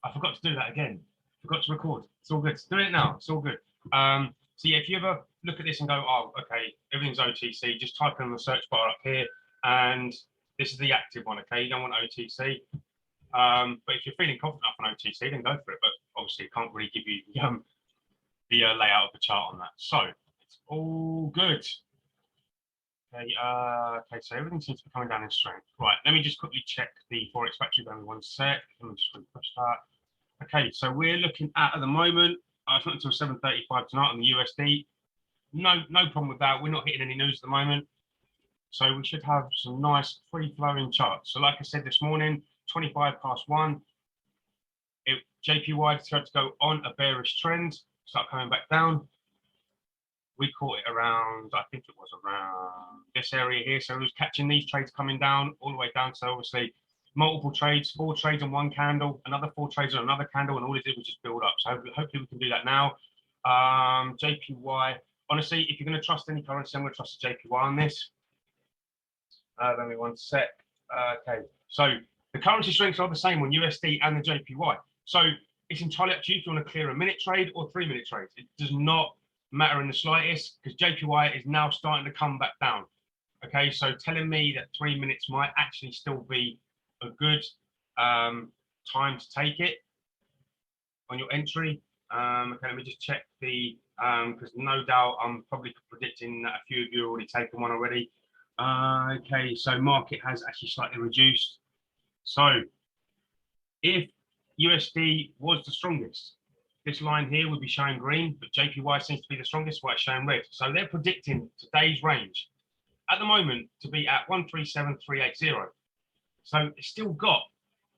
I forgot to do that again. Forgot to record. It's all good. Doing it now. It's all good. So yeah, if you ever look at this and go, oh, okay, everything's OTC, just type in the search bar up here, and this is the active one. Okay, you don't want OTC. But if you're feeling confident enough on OTC, then go for it. But obviously, it can't really give you the layout of the chart on that. So it's all good. Okay, okay, so everything seems to be coming down in strength. Right, let me just quickly check the Forex factory. Only one sec. Let me just refresh that. Okay, so we're looking at the moment, it's not until 7:35 tonight on the USD. No problem with that. We're not hitting any news at the moment. So we should have some nice free-flowing charts. So like I said this morning, 25 past 1, JPY decided to go on a bearish trend, start coming back down. We caught it around, I think it was around this area here. So it was catching these trades coming down all the way down. So obviously multiple trades, 4 trades on one candle, another 4 trades on another candle, and all it did was just build up. So hopefully we can do that now. JPY, honestly, if you're going to trust any currency, I'm going to trust the JPY on this. Let me one sec. Okay, so the currency strengths are the same on USD and the JPY. So it's entirely up to you if you want to clear a minute trade or 3-minute trades. It does not matter in the slightest because JPY is now starting to come back down. Okay, so telling me that 3 minutes might actually still be a good time to take it on your entry. Okay, let me just check the because no doubt I'm probably predicting that a few of you have already taken one already. Okay, so market has actually slightly reduced. So if USD was the strongest, this line here would be showing green, but JPY seems to be the strongest, where it's showing red. So they're predicting today's range at the moment to be at 137,380. So it's still got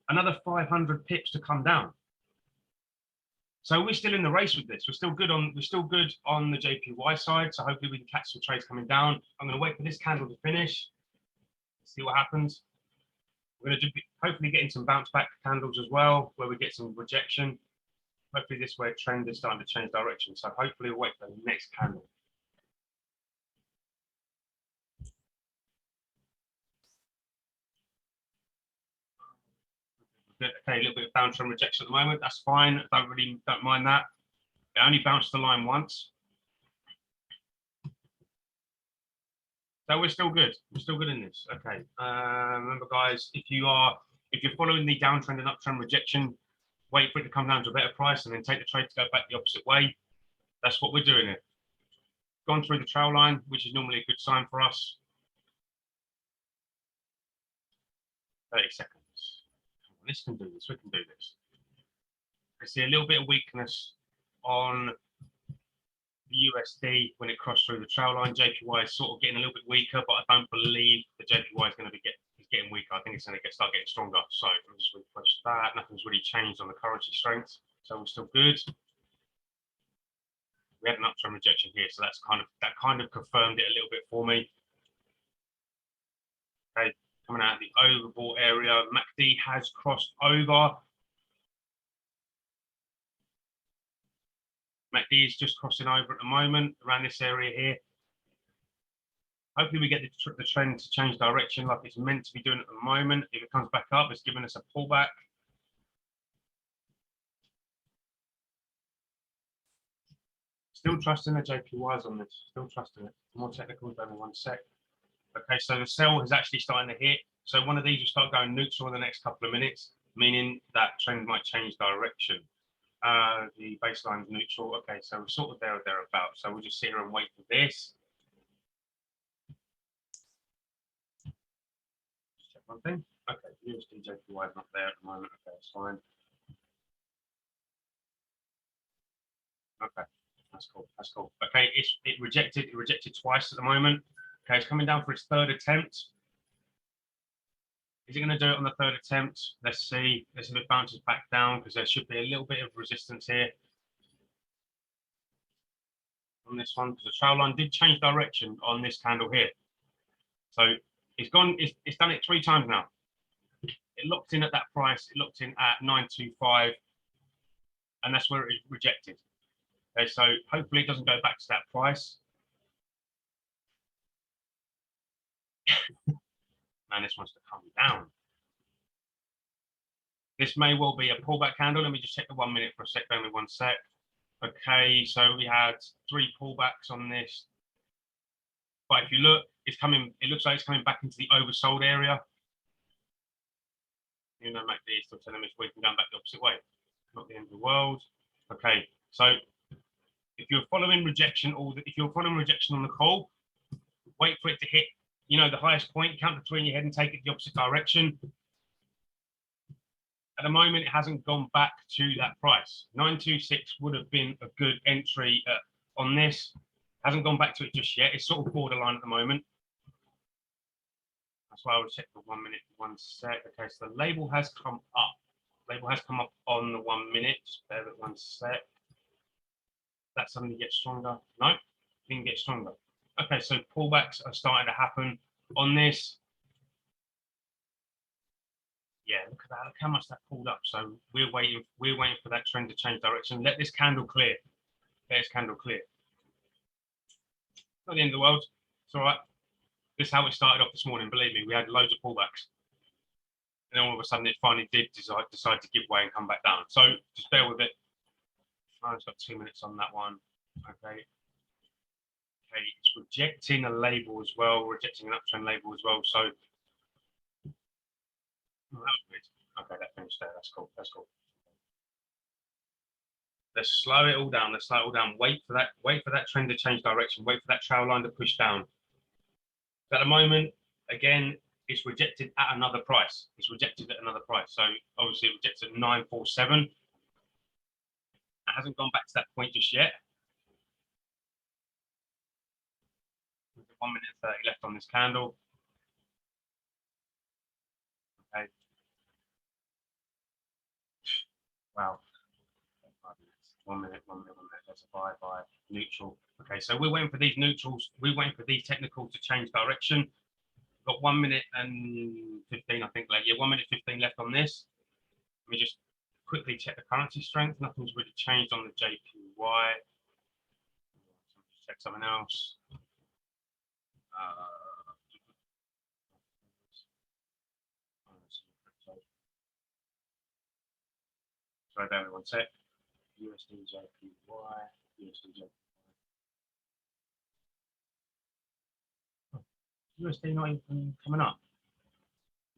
another 500 pips to come down. So we're still in the race with this. We're still good on the JPY side. So hopefully we can catch some trades coming down. I'm going to wait for this candle to finish. See what happens. We're going to hopefully getting some bounce back candles as well, where we get some rejection. Hopefully this way trend is starting to change direction. So hopefully we'll wait for the next candle. Okay, a little bit of bounce from rejection at the moment. That's fine. Don't mind that. It only bounced the line once. So we're still good. We're still good in this. Okay. Remember, guys, if you're following the downtrend and uptrend rejection, wait for it to come down to a better price and then take the trade to go back the opposite way. That's what we're doing here. Gone through the trail line, which is normally a good sign for us. 30 seconds. This can do this. We can do this. I see a little bit of weakness on the USD when it crossed through the trail line. JPY is sort of getting a little bit weaker, but I don't believe the JPY is going to be getting weaker. I think it's going to start getting stronger. So I'll just refresh that. Nothing's really changed on the currency strength, so we're still good. We had an uptrend rejection here, so that kind of confirmed it a little bit for me. Okay, coming out of the overbought area, MACD has crossed over. MACD is just crossing over at the moment around this area here. Hopefully we get the trend to change direction like it's meant to be doing at the moment. If it comes back up, it's giving us a pullback. Still trusting the JPYs on this. Still trusting it. More technical, only one sec. Okay, so the sell is actually starting to hit. So one of these will start going neutral in the next couple of minutes, meaning that trend might change direction. The baseline is neutral. Okay, so we're sort of there or thereabouts. So we'll just sit here and wait for this. Just check one thing. Okay, USD JPY is not there at the moment. Okay, it's fine. Okay, that's cool. That's cool. Okay, it rejected twice at the moment. Okay, it's coming down for its 3rd attempt. Is it going to do it on the 3rd attempt? Let's see. Let's see if it bounces back down because there should be a little bit of resistance here on this one because the trail line did change direction on this candle here. So it's gone. It's done it 3 times now. It locked in at that price. It locked in at 925, and that's where it rejected. Okay, so hopefully it doesn't go back to that price. Man, this wants to come down. This may well be a pullback candle. Let me just check the 1 minute for a sec. Bear with me 1 sec. Okay, so we had 3 pullbacks on this. But if you look, it's coming, it looks like it's coming back into the oversold area. You know, MACD is still telling us we can go back the opposite way. Not the end of the world. Okay, so if you're following rejection, if you're following rejection on the call, wait for it to hit, you know, the highest point, count to 3 in your head and take it the opposite direction. At the moment, it hasn't gone back to that price. 926 would have been a good entry on this. Hasn't gone back to it just yet. It's sort of borderline at the moment. That's why I would check the 1 minute, 1 sec. Okay, so the label has come up. Label has come up on the 1 minute. Just bear with 1 sec. That suddenly gets stronger. No, didn't get stronger. Okay, so pullbacks are starting to happen on this. Yeah, look at that. Look how much that pulled up. So we're waiting for that trend to change direction. Let this candle clear. Let this candle clear. Not the end of the world. It's all right. This is how it started off this morning. Believe me, we had loads of pullbacks. And then all of a sudden it finally did decide to give way and come back down. So just bear with it. I've got 2 minutes on that one. Okay. Okay, it's rejecting a label as well, rejecting an uptrend label as well. So that was weird. Okay, that finished there. That's cool. That's cool. Let's slow it all down. Let's slow it all down. Wait for that trend to change direction. Wait for that trail line to push down. So at the moment, again, it's rejected at another price. It's rejected at another price. So obviously it rejects at 947. It hasn't gone back to that point just yet. 1 minute and 30 left on this candle. Okay. Wow. 1 minute, 1 minute, 1 minute. That's a buy, neutral. Okay, so we're waiting for these neutrals. We're waiting for these technicals to change direction. Got 1 minute and 15, I think. Like, yeah, 1 minute 15 left on this. Let me just quickly check the currency strength. Nothing's really changed on the JPY. Just check something else. Sorry, bear with 1 sec. USD JPY, USD JPY. USD not even coming up.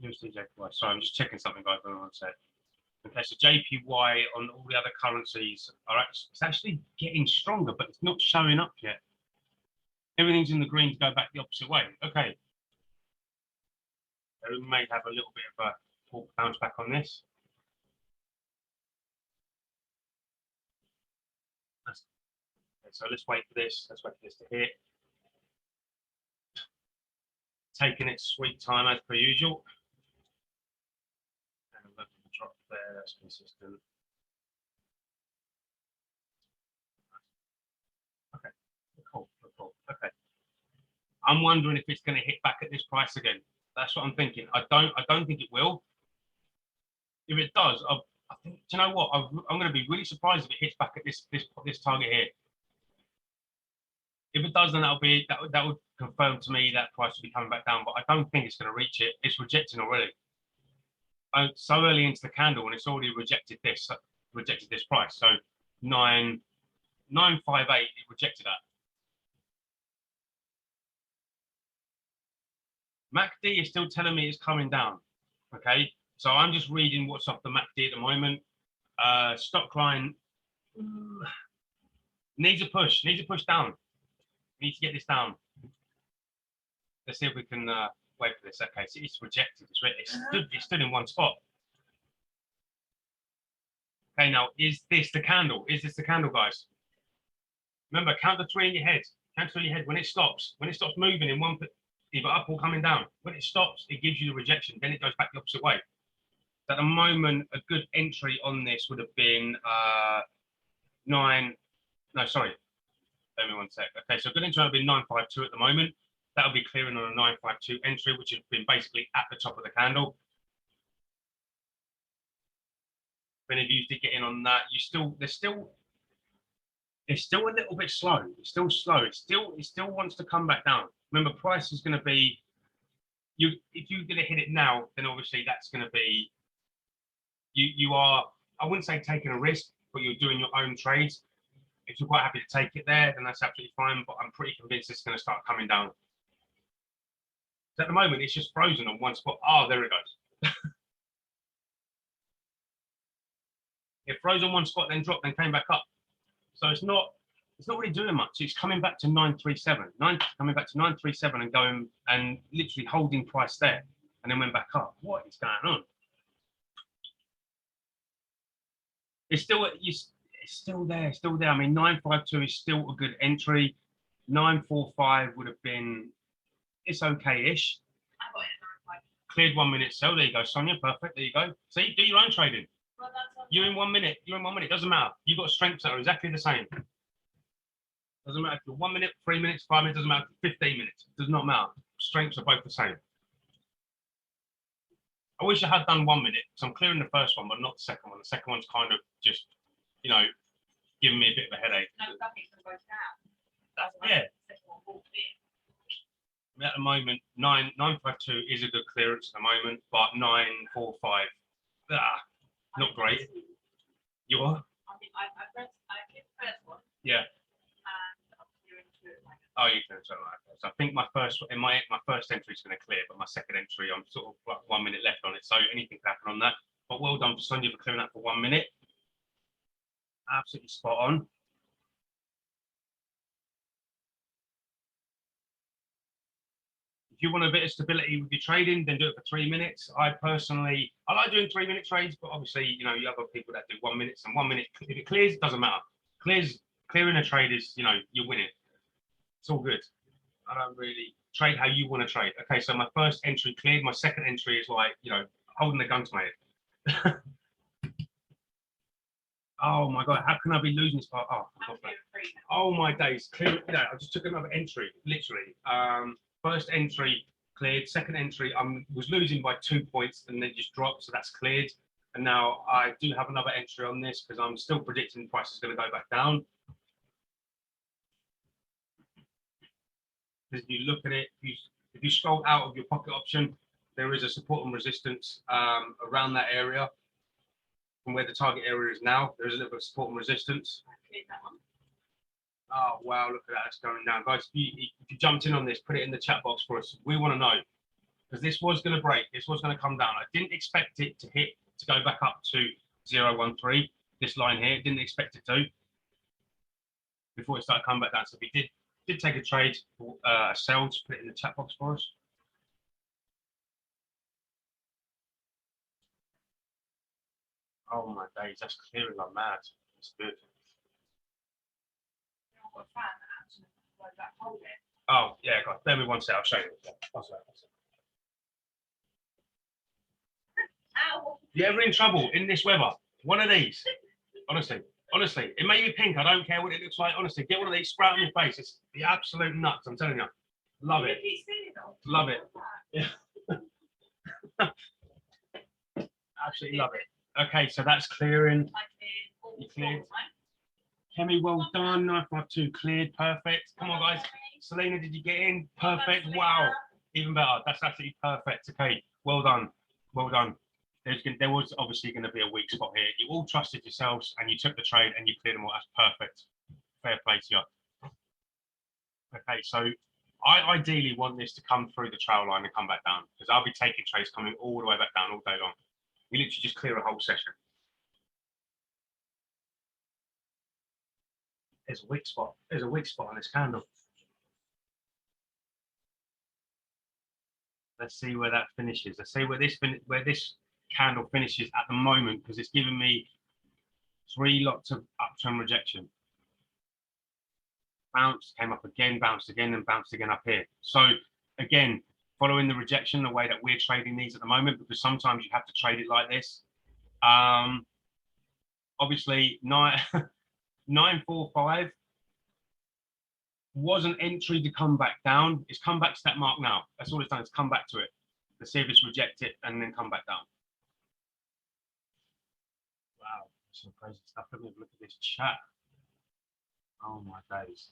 USD JPY. Sorry, I'm just checking something, guys. 1 sec. Okay, so JPY on all the other currencies it's actually getting stronger, but it's not showing up yet. Everything's in the green to go back the opposite way. Okay. So we may have a little bit of a bounce back on this. Okay, so let's wait for this. Let's wait for this to hit. Taking its sweet time as per usual. And look at the drop there. That's consistent. Okay, cool. Okay. I'm wondering if it's going to hit back at this price again. That's what I'm thinking. I don't think it will. If it does, I think, do you know what? I'm going to be really surprised if it hits back at this target here. If it does, then that would confirm to me that price will be coming back down. But I don't think it's going to reach it. It's rejecting already. So early into the candle, and it's already rejected this price. So 958, it rejected that. MACD is still telling me it's coming down. Okay, so I'm just reading what's off the MACD at the moment. Stock line needs a push down. We need to get this down. Let's see if we can wait for this. Okay, so it's rejected. It stood in one spot. Okay, now is this the candle? Is this the candle, guys? Remember, count the 3 in your head. Count 3 in your head. When it stops moving in one, either up or coming down. When it stops, it gives you the rejection. Then it goes back the opposite way. So at the moment, a good entry on this would have been 9. No, sorry. Let me 1 sec. Okay, so a good entry would have been 952 at the moment. That'll be clearing on a 952 entry, which has been basically at the top of the candle. If any of you did get in on that, it's still a little bit slow. It's still slow. It still wants to come back down. Remember, price is going to be if you're going to hit it now, then obviously that's going to be you are, I wouldn't say taking a risk, but you're doing your own trades. If you're quite happy to take it there, then that's absolutely fine. But I'm pretty convinced it's going to start coming down. So at the moment, it's just frozen on one spot. Oh, there it goes. It froze on one spot, then dropped, then came back up. So it's not really doing much. It's coming back to 937, coming back to 937 and going and literally holding price there, and then went back up. What is going on? It's still there, still there. I mean, 952 is still a good entry. 945 would have been, it's okay-ish. Cleared 1 minute sell. There you go, Sonia. Perfect. There you go. See, do your own trading. Well, you're in 1 minute. You're in 1 minute. Doesn't matter. You've got strengths that are exactly the same. Doesn't matter if you're 1 minute, 3 minutes, 5 minutes. Doesn't matter if 15 minutes. Does not matter. Strengths are both the same. I wish I had done 1 minute, so I'm clearing the first one, but not the second one. The second one's kind of just, you know, giving me a bit of a headache. No, nothing's going to go down. Yeah. At the moment, 952 is a good clearance at the moment, but 945, not great. You are? I think I cleared the first one. Yeah. And I'm clearing two at the moment. Oh, you can something like that. So I think my first entry is going to clear, but my second entry, I'm sort of like 1 minute left on it. So anything can happen on that. But well done for Sonia for clearing that for 1 minute. Absolutely spot on. If you want a bit of stability with your trading, then do it for 3 minutes. I like doing 3 minute trades, but obviously, you know, you have other people that do 1 minute and 1 minute. If it clears, it doesn't matter. Clearing a trade is, you know, you're winning. It's all good. I don't really trade how you want to trade. Okay, so my first entry cleared. My second entry is like, you know, holding the gun to my head. Oh my God, how can I be losing this part? Oh my days. Clear, you know, I just took another entry, literally. First entry cleared, second entry was losing by 2 points and then just dropped, so that's cleared. And now I do have another entry on this because I'm still predicting the price is going to go back down. If you look at it, if you scroll out of your pocket option, there is a support and resistance around that area. From where the target area is now, there's a little bit of support and resistance. Oh wow, look at that, it's going down. Guys, if you jumped in on this, put it in the chat box for us. We want to know, because this was going to break, this was going to come down. I didn't expect it to go back up to 013, this line here, didn't expect it to, before it started coming back down. So we did take a trade for a sell, to put it in the chat box for us. Oh my days, that's clearing like mad. It's good. Oh yeah, God, bear me one sec, I'll show you. If you're ever in trouble in this weather, one of these, honestly, it may be pink, I don't care what it looks like, honestly, get one of these, sprout on your face, it's the absolute nuts, I'm telling you. Love it. Love it. Yeah. Absolutely love it. Okay, so that's clearing. You cleared. Kemi, well done. 952 cleared. Perfect. Come on, guys. Selena, did you get in? Perfect. Wow. Even better. That's absolutely perfect. Okay. Well done. Well done. There was obviously going to be a weak spot here. You all trusted yourselves and you took the trade and you cleared them all. That's perfect. Fair play to you. Okay, so I ideally want this to come through the trail line and come back down, because I'll be taking trades coming all the way back down all day long. You literally just clear a whole session. There's a weak spot. There's a weak spot on this candle. Let's see where that finishes. Let's see where this candle finishes at the moment, because it's giving me 3 lots of uptrend rejection. Bounced, came up again, bounced again, and bounced again up here. So again, following the rejection, the way that we're trading these at the moment, because sometimes you have to trade it like this. Obviously, 945 was an entry to come back down. It's come back to that mark now. That's all it's done. It's come back to it. Let's see if it's reject it and then come back down. Wow, some crazy stuff. Let me look at this chat. Oh my days.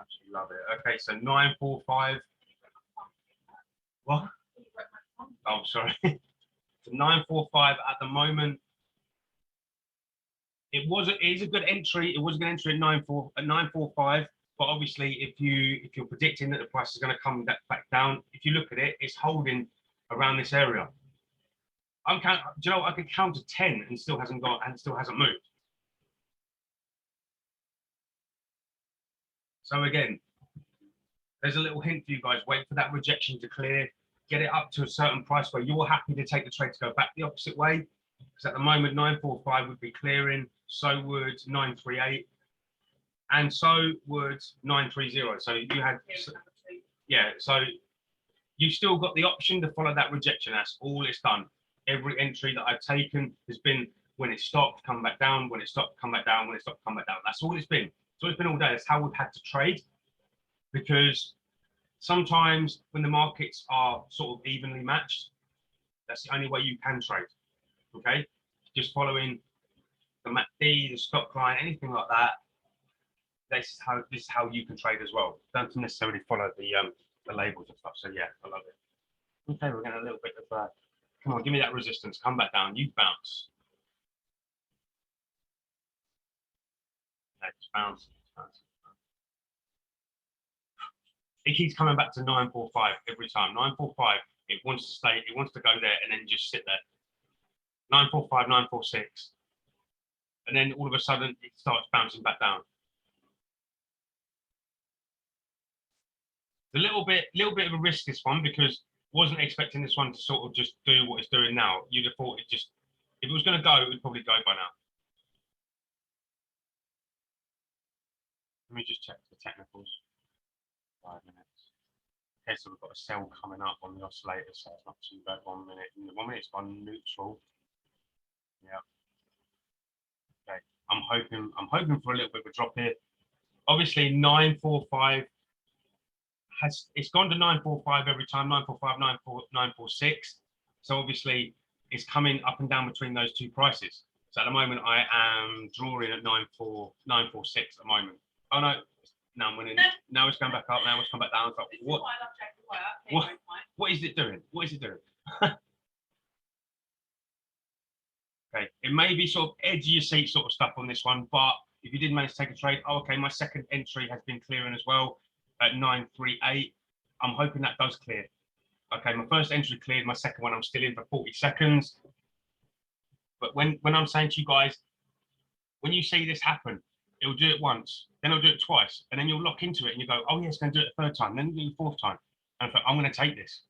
Absolutely love it. Okay, so 945. What? Oh, sorry. to 945 at the moment. It is a good entry. It was a good entry at 945. But obviously, if you're predicting that the price is going to come back down, if you look at it, it's holding around this area. Do you know, I could count to 10 and still hasn't moved. So again, there's a little hint for you guys. Wait for that rejection to clear. Get it up to a certain price where you're happy to take the trade to go back the opposite way. Because at the moment, 945 would be clearing. So would 938. And so would 930. So you had, yeah, so you still got the option to follow that rejection. That's all it's done. Every entry that I've taken has been when it stopped, come back down, when it stopped, come back down, when it stopped, come back down. That's all it's been. So it's been all day. That's how we've had to trade, because sometimes when the markets are sort of evenly matched, that's the only way you can trade. Okay, just following the MACD, the stock line, anything like that. This is how you can trade as well. Don't necessarily follow the labels and stuff. So yeah, I love it. Okay, we're getting a little bit of come on, give me that resistance. Come back down. You bounce. Okay, just bounce. It keeps coming back to 945 every time. 945. It wants to stay. It wants to go there and then just sit there. 945, 946, and then all of a sudden it starts bouncing back down. A little bit of a risk, this one, because wasn't expecting this one to sort of just do what it's doing now. You'd have thought if it was going to go, it would probably go by now. Let me just check the technicals. 5 minutes. Okay, so we've got a sell coming up on the oscillator, so it's not too bad. 1 minute. In the 1 minute, it's gone neutral. Yeah. Okay. I'm hoping for a little bit of a drop here. Obviously, 945. It's gone to 945 every time, 945, 946. So obviously it's coming up and down between those two prices. So at the moment I am drawing at 946 at the moment. Oh no, now I'm winning. Now it's going back up, now it's come back down. So what is it doing? What is it doing? Okay, it may be sort of edge of your seat sort of stuff on this one, but if you did manage to take a trade, okay, my second entry has been clearing as well. At 938, I'm hoping that does clear. Okay, my first entry cleared, my second one I'm still in for 40 seconds. But when I'm saying to you guys, when you see this happen, it'll do it once, then it'll do it twice, and then you'll lock into it and you go, oh yeah, it's going to do it a third time, then you do the fourth time. And I'm going to take this.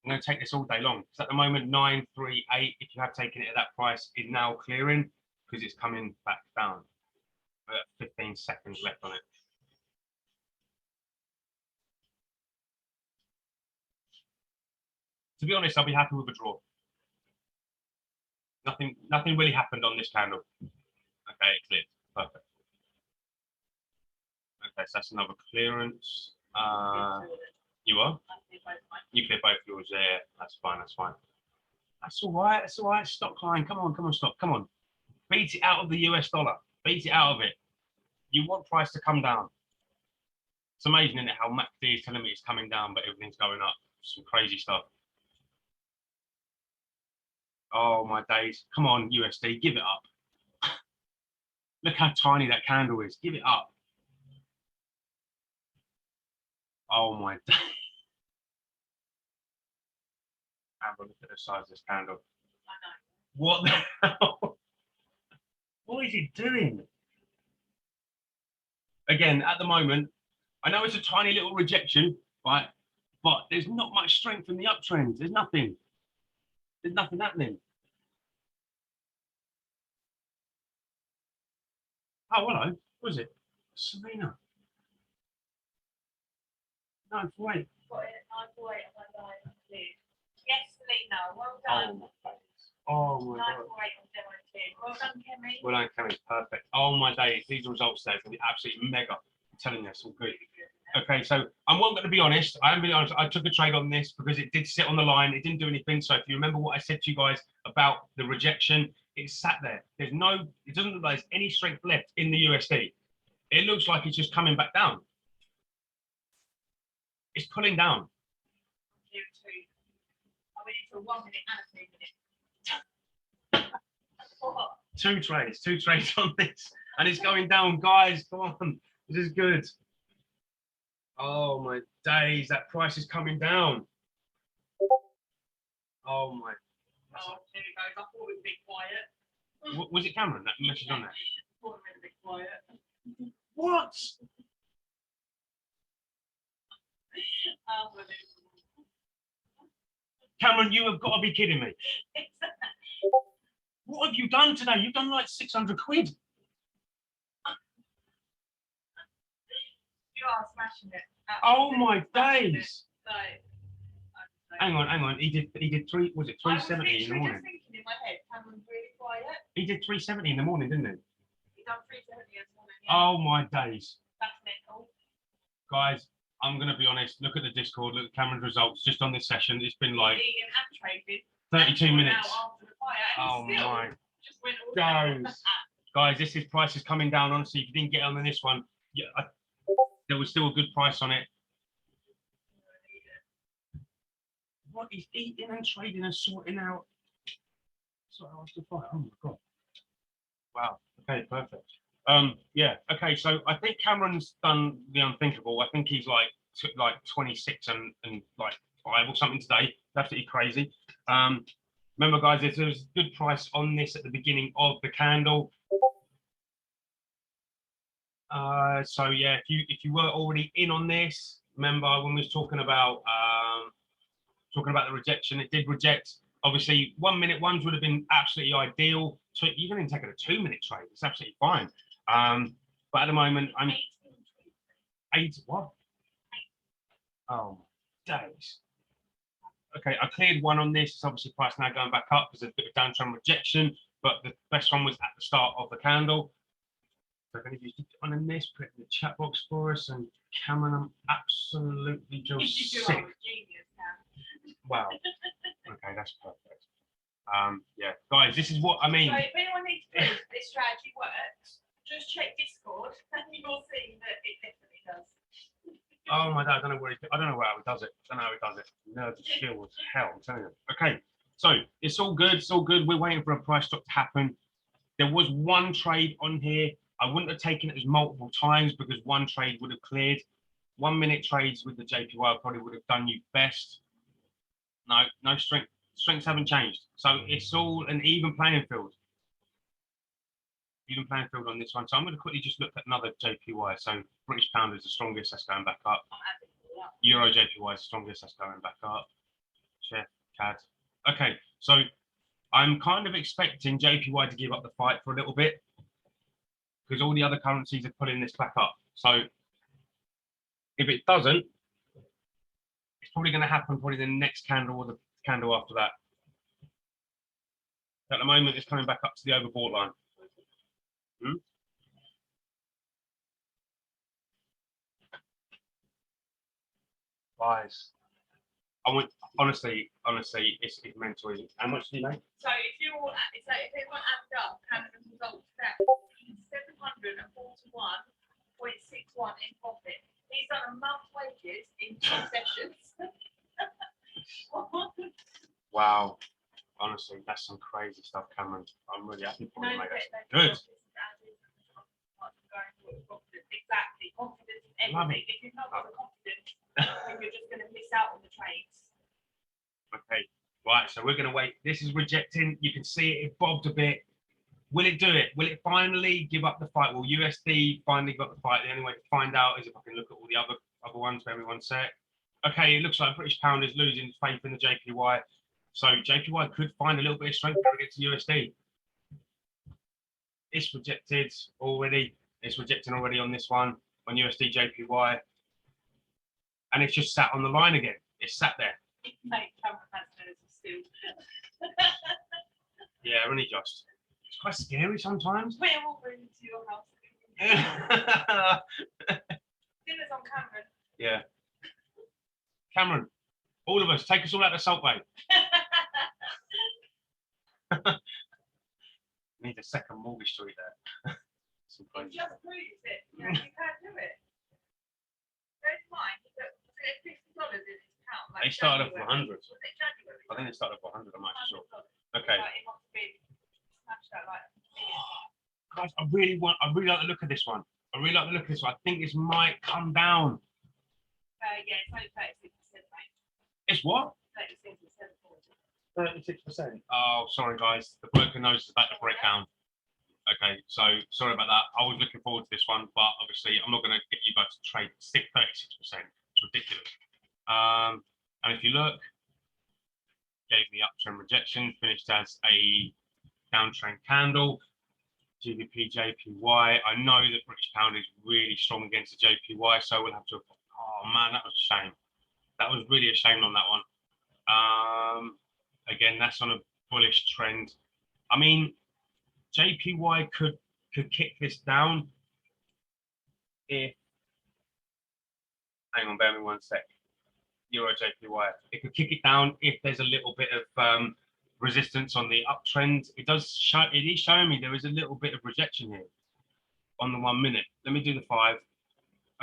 I'm going to take this all day long. So at the moment, 938, if you have taken it at that price, is now clearing because it's coming back down. 15 seconds left on it. To be honest, I'll be happy with a draw. Nothing really happened on this candle. Okay, it cleared. Perfect. Okay, so that's another clearance. You are? You clear both yours there. That's fine, that's fine. That's all right, that's all right. Stock line. Come on, stop. Come on. Beat it out of the US dollar. Beat it out of it. You want price to come down. It's amazing, isn't it, how MACD is telling me it's coming down, but everything's going up. Some crazy stuff. Oh my days. Come on, USD, give it up. Look how tiny that candle is. Give it up. Oh my days. Have a look at the size of this candle. I know. What the hell? What is it doing? Again, at the moment, I know it's a tiny little rejection, right? But there's not much strength in the uptrend. There's nothing. There's nothing happening. Oh, hello. What is it? Selena. 948. Yes, Selena. Well done. Oh my God. Well done, Kemi. Well done, Kemi. Perfect. Oh my days. These results there are going to be absolutely mega. I'm telling you, it's all good. Okay, so I'm not going to be honest. I am being honest. I took a trade on this because it did sit on the line. It didn't do anything. So if you remember what I said to you guys about the rejection, it sat there. It doesn't look like there's any strength left in the USD. It looks like it's just coming back down. It's pulling down. I went into a 1 minute and a 3 minute two trades on this, and it's going down, guys. Come on, this is good. Oh my days, that price is coming down. Oh my. Oh, there it goes. I thought it would be quiet. Was it Cameron that message on there? I thought it would be quiet. What? Unbelievable. Cameron, you have got to be kidding me. What have you done today? You've done like 600 quid. You are smashing it. Oh my Smashing it. days. So, Hang on. He did three. Was it 370 in the morning? I was literally just thinking in my head, Cameron's really quiet. He did 370 in the morning, didn't he? He's done 370 this morning. Yeah. Oh my days, That's mental. guys. I'm gonna be honest. Look at the Discord. Look at Cameron's results just on this session. It's been like Eating and trading. 32 And minutes. now after the fire, and Oh he still my just went all down. days. Guys, this is price is coming down. Honestly, if you didn't get on this one, yeah, there was still a good price on it. What he's eating and trading and sorting out. So I was the fight. Oh my god. Wow. Okay, perfect. Yeah. Okay. So I think Cameron's done the unthinkable. I think he's like 26 and like 5 or something today. Absolutely crazy. Remember, guys, there was a good price on this at the beginning of the candle. So yeah, if you were already in on this, remember when we was talking about the rejection, it did reject. Obviously, 1 minute ones would have been absolutely ideal. So you can even take it a 2 minute trade. It's absolutely fine. But at the moment, I'm 8 what? Oh my days. Okay, I cleared one on this. It's obviously price now going back up because there's a bit of downtrend rejection, but the best one was at the start of the candle. So if any of you stick on in this, put it in the chat box for us. And Cameron, I'm absolutely just sick. Genius now. Wow. Okay, that's perfect. Yeah, guys, this is what I mean. So if anyone needs to prove this strategy works, just check Discord and you'll see that it definitely does. Oh my god, I don't know how he does it. I don't know how he does it. Nerves are chill as hell, I'm telling you. Okay, so it's all good. It's all good. We're waiting for a price drop to happen. There was one trade on here. I wouldn't have taken it as multiple times because one trade would have cleared. 1 minute trades with the JPY probably would have done you best. No strength. Strengths haven't changed. So it's all an even playing field. Even playing field on this one. So I'm going to quickly just look at another JPY. So British pound is the strongest, that's going back up. Euro JPY is the strongest, that's going back up. Chef, CAD. Okay, so I'm kind of expecting JPY to give up the fight for a little bit because all the other currencies are pulling this back up. So if it doesn't, it's probably going to happen probably the next candle or the candle after that. At the moment, it's coming back up to the overbought line. Guys, honestly, it's mental. How much do you make? So if everyone added up Cameron's results today, he's 741.61 in profit. He's done a month's wages in 2 sessions. Wow. Honestly, that's some crazy stuff, Cameron. I'm really happy for you, mate. Good. Exactly. Confidence in Love everything. If you've not got the confidence, then you're just going to miss out on the trades. Okay. Right. So we're going to wait. This is rejecting. You can see it bobbed a bit. Will it do it? Will it finally give up the fight? Will USD finally give up the fight? The only way to find out is if I can look at all the other ones for every 1 sec. Okay. It looks like British pound is losing faith in the JPY. So JPY could find a little bit of strength against USD. It's rejected already. It's rejecting already on this one, on USD JPY. And it's just sat on the line again. It's sat there. Mate, Cameron has nerves of steel. Yeah, only just. It's quite scary sometimes. We're all going to your house. Dinner's on Cameron. Yeah. Cameron, all of us, take us all out to Salt Bay. Need a second mortgage street there. It just proves it. You can do it. Bear in mind, was it $50 in his account? They started off with January? 100. Was it January? I think they started off with 100, I'm not sure. Okay. Like, it must have been smashed out like a million. guys, I really like the look of this one. I really like the look of this one. I think this might come down. Yeah, it's only 36%, mate. It's what? 36%. 36%. Oh, sorry guys. The bloke who knows is about to break down. Okay, so sorry about that. I was looking forward to this one, but obviously I'm not going to get you guys to trade 36%. It's ridiculous. And if you look, gave me uptrend rejection, finished as a downtrend candle. GBP, JPY. I know that British pound is really strong against the JPY, so we'll have to. Oh man, that was a shame. That was really a shame on that one. Again, that's on a bullish trend. I mean, JPY could kick this down if. Hang on, bear me one sec. Euro JPY. It could kick it down if there's a little bit of resistance on the uptrend. It is showing me there is a little bit of rejection here on the 1 minute. Let me do the 5.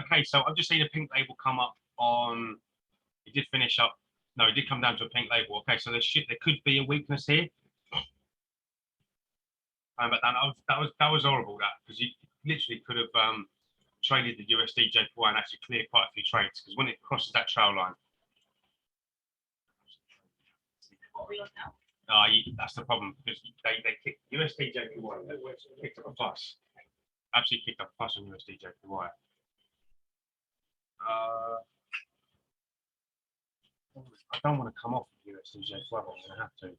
Okay, so I've just seen a pink label come up on. It did finish up. No, it did come down to a pink label. Okay, so there could be a weakness here. But that was horrible. That because you literally could have traded the USD JPY and actually cleared quite a few trades because when it crosses that trail line. What are we on now? That's the problem because they kicked USD JPY. They kicked up a plus. Actually kicked up a plus on USD JPY. I don't want to come off of USD JPY, but I'm going to have to.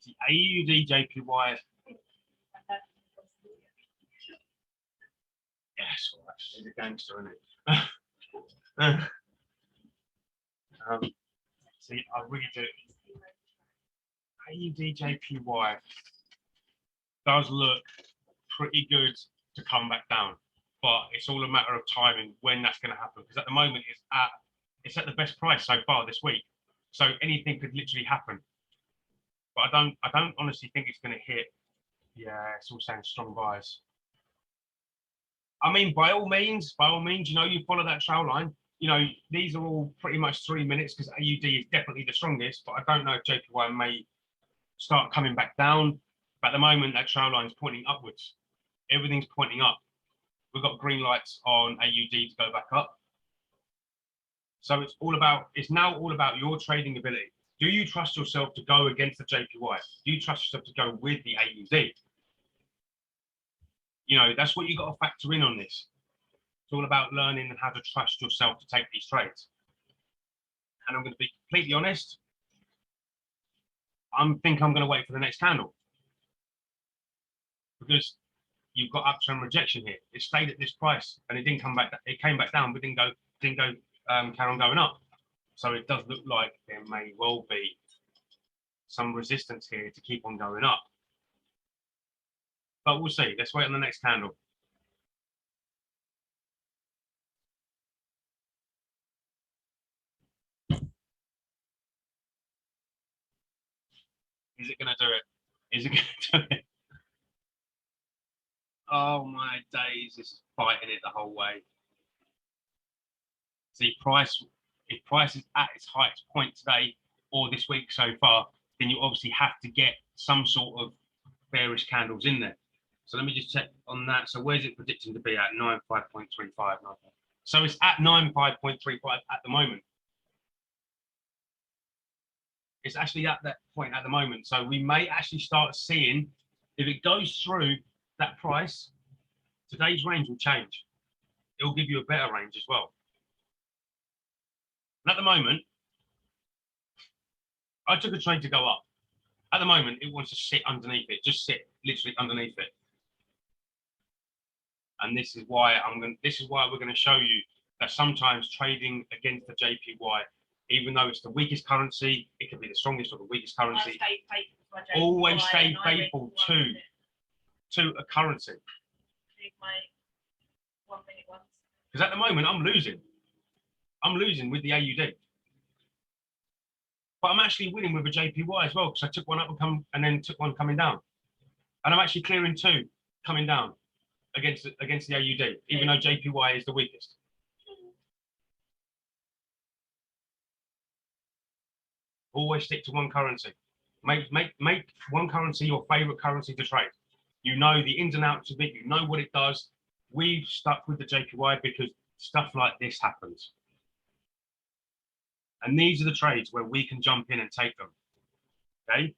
The AUD JPY. Yes, well, he's a gangster, isn't he? See, I really do. AUD JPY does look pretty good to come back down, but it's all a matter of timing when that's going to happen. Because at the moment, it's at the best price so far this week, so anything could literally happen. But I don't honestly think it's going to hit. Yeah, it's all saying strong buys. I mean, by all means, you know, you follow that trail line. You know, these are all pretty much 3 minutes because AUD is definitely the strongest, but I don't know if JPY may start coming back down. But at the moment, that trail line is pointing upwards. Everything's pointing up. We've got green lights on AUD to go back up. So it's now all about your trading ability. Do you trust yourself to go against the JPY? Do you trust yourself to go with the AUD? You know, that's what you got to factor in on this. It's all about learning how to trust yourself to take these trades. And I'm going to be completely honest. I think I'm going to wait for the next candle because you've got uptrend rejection here. It stayed at this price and it didn't come back. It came back down, but didn't go carry on going up. So it does look like there may well be some resistance here to keep on going up. But we'll see. Let's wait on the next candle. Is it going to do it? Is it going to do it? Oh my days, this is fighting it the whole way. See, if price is at its highest point today or this week so far, then you obviously have to get some sort of bearish candles in there. So let me just check on that. So where's it predicting to be at? 95.35. So it's at 95.35 at the moment. It's actually at that point at the moment. So we may actually start seeing, if it goes through that price, today's range will change. It will give you a better range as well. And at the moment, I took a trade to go up. At the moment, it wants to sit underneath it, just sit literally underneath it. And this is why we're going to show you that sometimes trading against the JPY, even though it's the weakest currency, it could be the strongest or the weakest currency. Always stay faithful to a currency. Because at the moment, I'm losing. I'm losing with the AUD. But I'm actually winning with a JPY as well because I took one up and then took one coming down. And I'm actually clearing 2 coming down against the AUD, even though JPY is the weakest. Always stick to one currency. Make one currency your favorite currency to trade. You know the ins and outs of it. You know what it does. We've stuck with the JPY because stuff like this happens. And these are the trades where we can jump in and take them. Okay.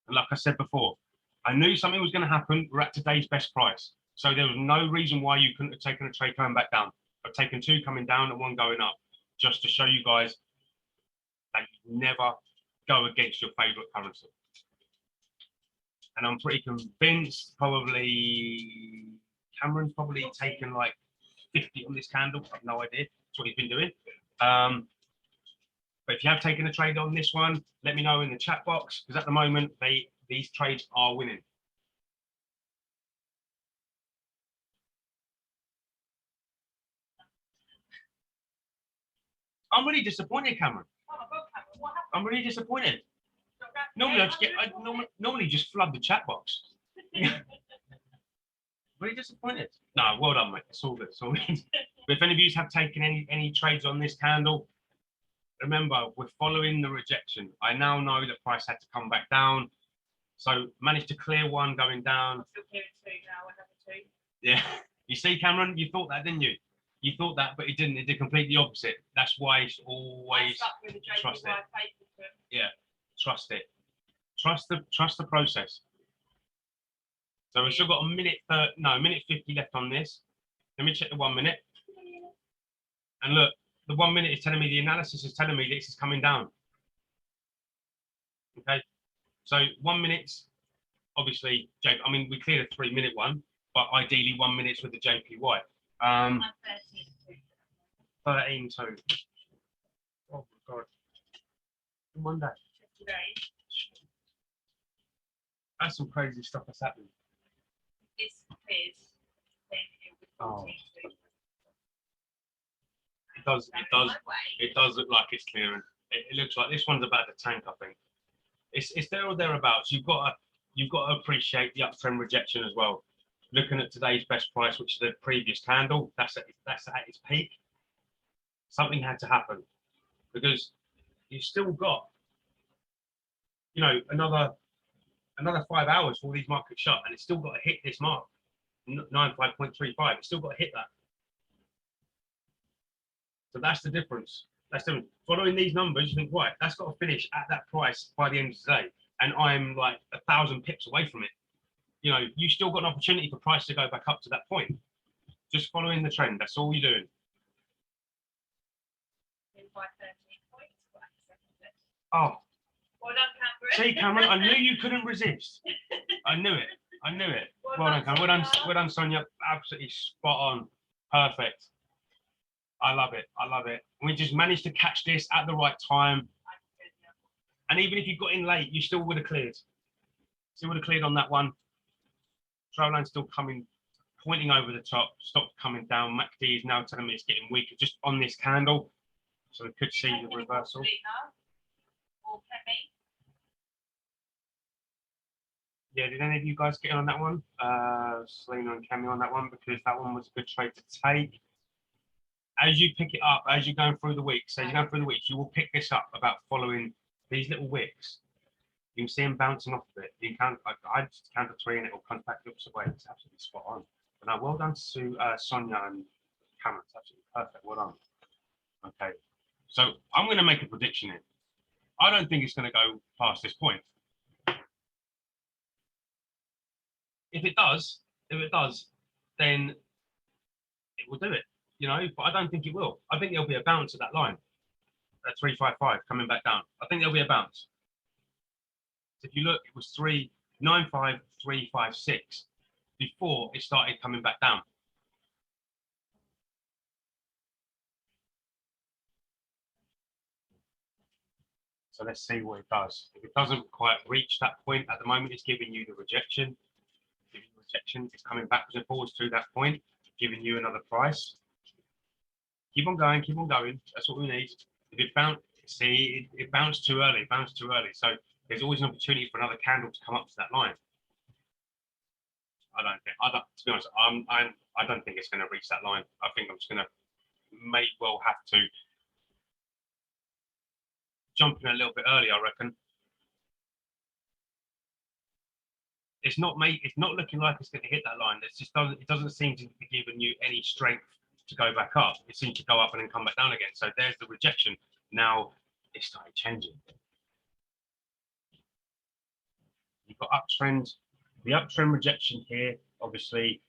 And like I said before, I knew something was going to happen. We're at today's best price. So there was no reason why you couldn't have taken a trade coming back down. I've taken two coming down and one going up, just to show you guys that you never go against your favorite currency. And I'm pretty convinced probably Cameron's probably taken like 50 on this candle. I've no idea. That's what he's been doing. But if you have taken a trade on this one, let me know in the chat box, because at the moment these trades are winning. I'm really disappointed, Cameron. Oh my God, Cameron, what happened? I'm really disappointed. Not that Normally, I bad, just get, I normally just flood the chat box. Really disappointed. No, well done, mate. It's all good. It's all good. But if any of you have taken any trades on this candle, remember, we're following the rejection. I now know that price had to come back down. So managed to clear one going down. I'm still hearing two now, another two. Yeah. You see, Cameron, you thought that, didn't you? You thought that, but it didn't. It did complete the opposite. That's why it's I always stuck with the trust JPY it. faith with them. Trust it. Trust the process. So we've still got a minute, minute 50 left on this. Let me check the 1 minute. And look, the 1 minute is telling me, the analysis is telling me this is coming down. Okay. So 1 minute, obviously, I mean, we cleared a 3 minute one, but ideally 1 minute with the JPY. I'm 13 2. Oh my God. In 1 day. today. That's some crazy stuff that's happening. This clears, then it will Oh. 14 two. It does look like it's clearing. It looks like this one's about to tank, I think. It's there or thereabouts. You've got to appreciate the uptrend rejection as well. Looking at today's best price, which is the previous candle, that's at its peak. Something had to happen, because you've still got, you know, another 5 hours for these markets shut, and it's still got to hit this mark, 95.35. It's still got to hit that. So that's the difference. That's the following these numbers. You think, right, that's got to finish at that price by the end of today, and I'm like 1,000 pips away from it. You know, you still got an opportunity for price to go back up to that point. Just following the trend. That's all you're doing. By 13 points. Oh, Well done, Cameron. see, Cameron, I knew you couldn't resist. I knew it. I knew it. Well done, Cameron. Well done, Sonia. Absolutely spot on. Perfect. I love it. I love it. We just managed to catch this at the right time. And even if you got in late, you still would have cleared. Still would have cleared on that one. Trail line still coming, pointing over the top. Stock coming down. MACD is now telling me it's getting weaker just on this candle. So we could see the reversal. Or Kemi? Yeah, did any of you guys get in on that one? Selena and Cammy on that one, because that one was a good trade to take. As you pick it up, as you're going through the weeks, you will pick this up about following these little wicks. You can see them bouncing off of it. You can I just count to 3 and it will come back the opposite way. It's absolutely spot on. But now, well done to Sonia and Cameron. It's absolutely perfect. Well done. Okay, so I'm going to make a prediction here. I don't think it's going to go past this point. If it does, then it will do it, you know, but I don't think it will. I think there'll be a bounce at that line, at 355 coming back down. I think there'll be a bounce. If you look, it was 395, 356 before it started coming back down. So let's see what it does. If it doesn't quite reach that point, at the moment it's giving you the rejection. It's coming backwards and forwards to that point, giving you another price. Keep on going, keep on going. That's what we need. If it bounced, see, it bounced too early, So there's always an opportunity for another candle to come up to that line. To be honest, I don't think it's going to reach that line. I think I'm just going to may well have to jump in a little bit early, I reckon. It's not made. It's not looking like it's going to hit that line. It doesn't seem to be giving you any strength to go back up. It seems to go up and then come back down again. So there's the rejection. Now it started changing. You've got uptrend, the uptrend rejection here. Obviously,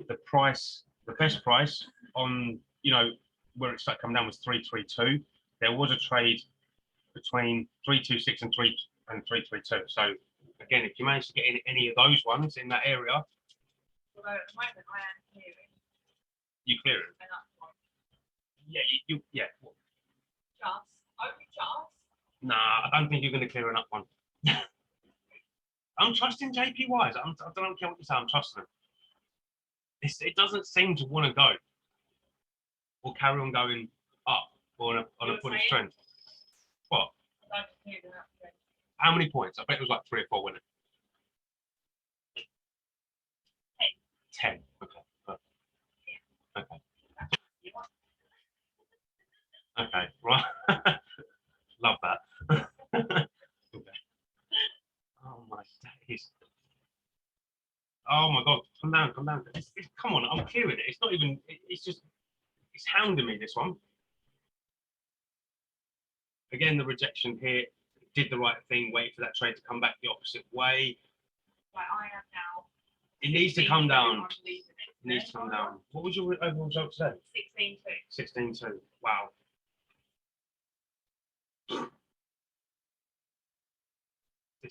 the price, the best price on, you know, where it started coming down was 332. There was a trade between 326 and 332. So again, if you manage to get in any of those ones in that area, Although at the moment I am clearing you clear it. an upward. Yeah, yeah. Just, only just. Nah, I don't think you're going to clear an up one. I'm trusting JPYs. I don't care what you say. I'm trusting them. It doesn't seem to want to go or carry on going up or on a bullish trend. What? I just cleared an upward. How many points? I bet it was like 3 or 4, wasn't it? 10. Okay. Perfect. Okay. You want Okay. Right. Love that. Okay. Oh my days. Oh my God. Come down. Come down. Come on. I'm clearing it. It's not even. It's just. It's hounding me, this one. Again, the rejection here. Did the right thing. Wait for that trade to come back the opposite way. like I am now. It needs to come down. I'm leaving It needs to come down. What was your overall result today? 16-2. 16-2. Wow.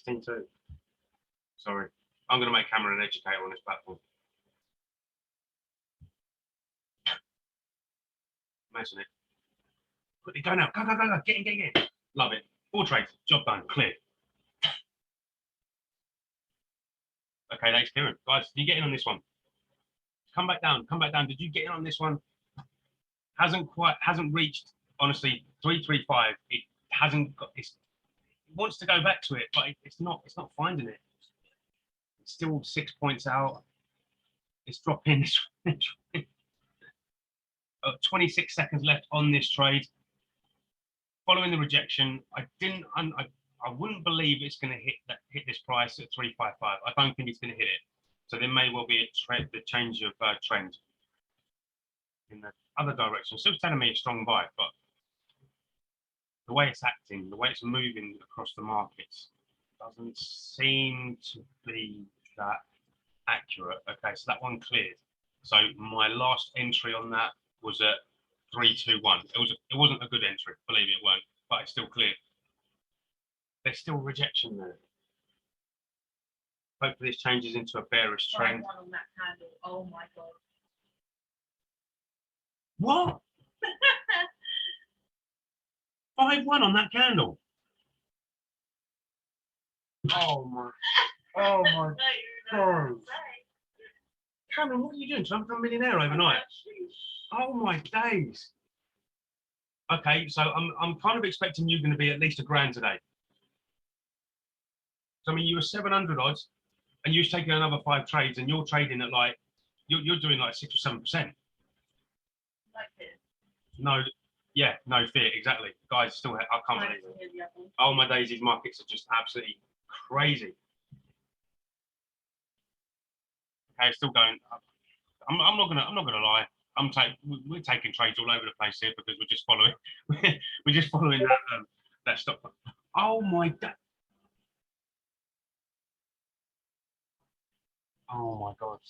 16-2. Sorry. I'm going to make Cameron an educator on this platform. Imagine it. Quickly, go now. Go, go, go, go. Get in, get in. Love it. 4 trades. Job done. Clear. Okay, that's clearing. Guys, did you get in on this one? Come back down. Come back down. Did you get in on this one? Hasn't reached, honestly, 335. It hasn't got, it wants to go back to it, but it's not finding it. It's still 6 points out. It's dropping. 26 seconds left on this trade. Following the rejection, I wouldn't believe it's going to hit this price at 355. I don't think it's going to hit it. So there may well be the change of trend in the other direction. Still telling me a strong buy, but the way it's acting, the way it's moving across the markets, doesn't seem to be that accurate. Okay, so that one cleared. So my last entry on that was at 321. It wasn't a good entry, believe it won't, but it's still cleared. There's still rejection there. Hopefully this changes into a bearish trend. 5-1 on that candle. Oh my God. What? 5-1 on that candle. Oh my God. Cameron, what are you doing? Trying to become a millionaire overnight? Oh my days. Okay, so I'm kind of expecting you're going to be at least £1,000 today. So I mean, you were 700 odds, and you're taking another 5 trades, and you're trading at like you're doing like 6 or 7%. Like this. No, yeah, no fear, exactly. Guys, still, I can't believe it. Oh my days, these markets are just absolutely crazy. Okay, still going. I'm not gonna lie. We're taking trades all over the place here because we're just following. We're just following that stop. Oh my God. Oh my God.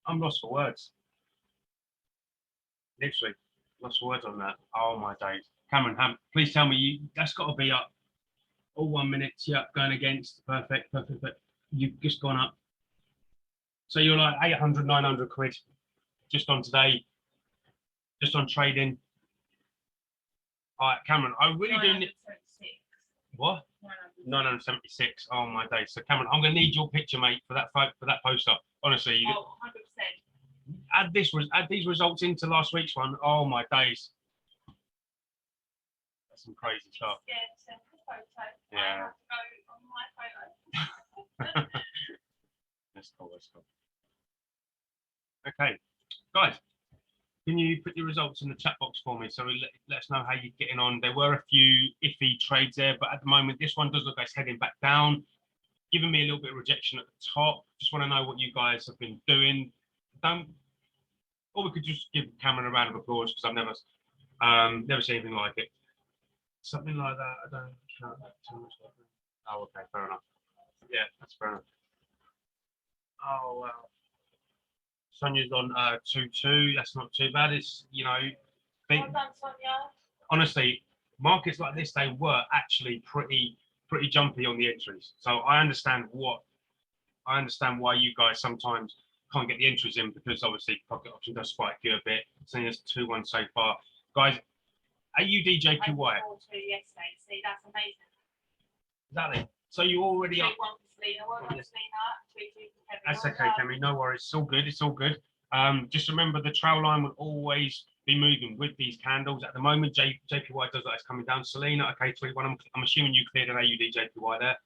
I'm lost for words. Literally lost for words on that. Oh my days. Cameron, please tell me that's got to be up. All 1 minute. Yeah, going against. Perfect. But you've just gone up. So you're like 800, 900 quid just on today, just on trading. All right, Cameron, I really do need. What? 976. Oh my days. So Cameron, I'm gonna need your picture, mate, for that poster. Honestly, you 100%. add these results into last week's one. Oh my days. That's some crazy stuff. Yeah. That's cool. Okay, guys. Can you put your results in the chat box for me so we let us know how you're getting on? There were a few iffy trades there, but at the moment, this one does look like it's heading back down, giving me a little bit of rejection at the top. Just want to know what you guys have been doing. Or we could just give Cameron a round of applause because I've never seen anything like it. Something like that. I don't count that too much. Oh, okay, fair enough. Yeah, that's fair enough. Oh wow. Sonia's on 2-2. That's not too bad. It's Well done, Sonia. honestly, markets like this, they were actually pretty jumpy on the entries. So I understand why you guys sometimes can't get the entries in, because obviously pocket option does spike you a bit. Seeing as 2-1 so far, guys. AUDJQY. 4-2 yesterday. See, that's amazing. Exactly. So you already 3-1 are. for Selena. Well done, Selena. 2-2 for Kevin. That's Well okay, done. Kemi. No worries. It's all good. It's all good. Just remember the trail line will always be moving with these candles. At the moment, JPY does that. It's coming down. Selena, okay, 3-1. I'm assuming you cleared an AUD JPY there.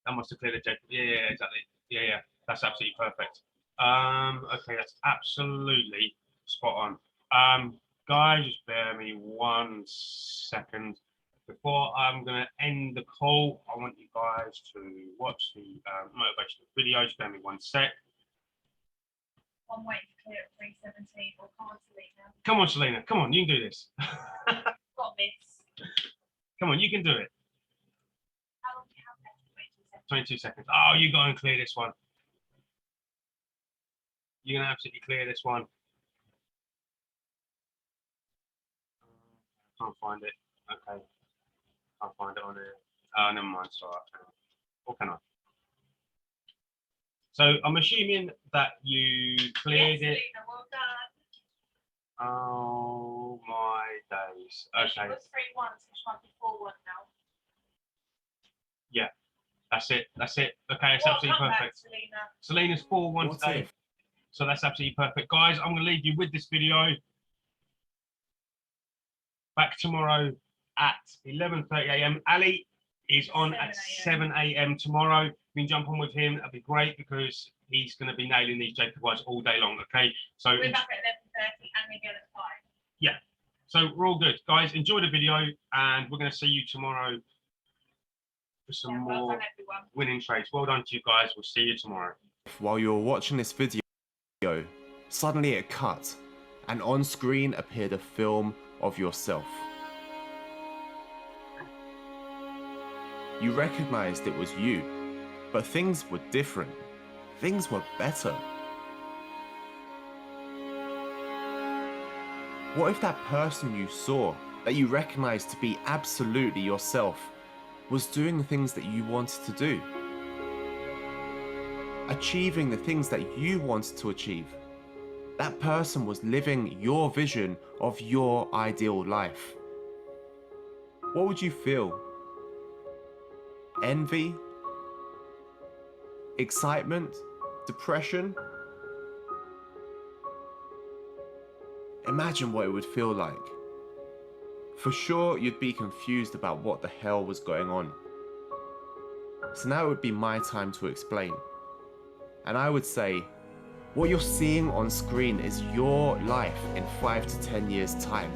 That must have cleared a JPY. Yeah, exactly. Yeah. That's absolutely perfect. Okay, that's absolutely spot on. Guys, just bear me 1 second. Before I'm going to end the call, I want you guys to watch the motivational video. Just bear me 1 sec. One way to clear at 317. Or come on, Selena. Come on, Selena. Come on, you can do this. Got this. Come on, you can do it. How long do you have left? 22 22 seconds. seconds. Oh, you go and clear this one. You're going to absolutely clear this one. Can't find it. Okay. Can't find it on here. Never mind. Sorry. What can I? So I'm assuming that you cleared Yes, it. Selena, well done. Oh my days. She Okay. was 3-1, so she might be 4-1 now. That's it. That's it. Okay, it's Well absolutely done, perfect. Selena. Selena's 4-1 What today. if? So that's absolutely perfect. Guys, I'm going to leave you with this video. Back tomorrow at 11:30 a.m. Ali is on at 7 a.m. tomorrow. You can jump on with him. That'd be great because he's going to be nailing these JPYs all day long. Okay, so We're back at 11:30 and we're going at 5. so we're all good, guys. Enjoy the video, and we're going to see you tomorrow for some Yeah, well more done, everyone. winning trades. Well done to you guys. We'll see you tomorrow. While you were watching this video, suddenly it cut, and on screen appeared a film of yourself. You recognized it was you, but things were different. Things were better. What if that person you saw, that you recognized to be absolutely yourself, was doing the things that you wanted to do? Achieving the things that you wanted to achieve. That person was living your vision of your ideal life. What would you feel? Envy? Excitement? Depression? Imagine what it would feel like. For sure, you'd be confused about what the hell was going on. So now it would be my time to explain. And I would say, what you're seeing on screen is your life in 5 to 10 years' time.